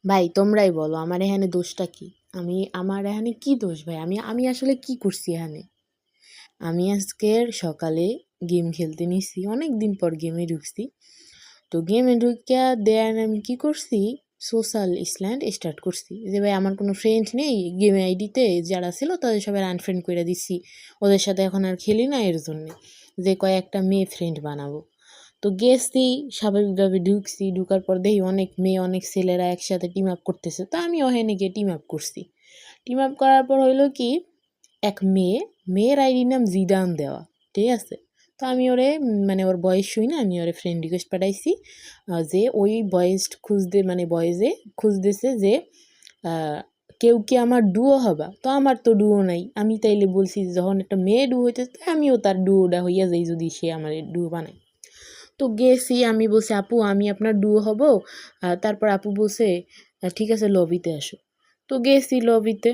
ভাই তোমরাই বলো আমার এখানে দোষটা কি? আমার এখানে কি দোষ ভাই? আমি আসলে কি করছি এখানে? আমি আজকের সকালে গেম খেলতে নিছি, অনেক দিন পর গেমে ঢুকছি। তো গেমে ঢুকিয়া দেন আমি কি করছি, সোশ্যাল স্ট্যান্ড স্টার্ট করছি যে ভাই আমার কোনো ফ্রেন্ড নেই গেমে, আইডিতে যারা ছিল তাদের সবাই আনফ্রেন্ড করে দিচ্ছি, ওদের সাথে এখন আর খেলি না এর জন্যে, যে কয়েকটা মেয়ে ফ্রেন্ড বানাবো। তো গেছি, স্বাভাবিকভাবে ঢুকছি, ঢুকার পর দেখি অনেক মেয়ে অনেক ছেলেরা একসাথে টিম আপ করতেছে, তো আমি ওখানে গিয়ে টিম আপ করছি। টিম আপ করার পর হইলো কি, এক মেয়ের আইডির নাম জিদান দেওয়া, ঠিক আছে। তো আমি ওরে মানে ওর বয়েস শুই না, আমি ওরে ফ্রেন্ড রিকোয়েস্ট পাঠাইছি, যে ওই বয়েস খুঁজতে মানে বয়েজে খুঁজতেছে যে কেউ কি আমার ডুও হবা, তো আমার তো ডুও নাই। আমি তাইলে বলছি যখন একটা মেয়ে ডুও হইতেছে আমিও তার ডুওটা হইয়া যাই যদি সে আমার ডুও বানায়। তো গেছি, আমি বলছি আপু আমি আপনার ডুও হব। তারপর আপু বলছে ঠিক আছে লবিতে আসো। তো গেছি লবিতে,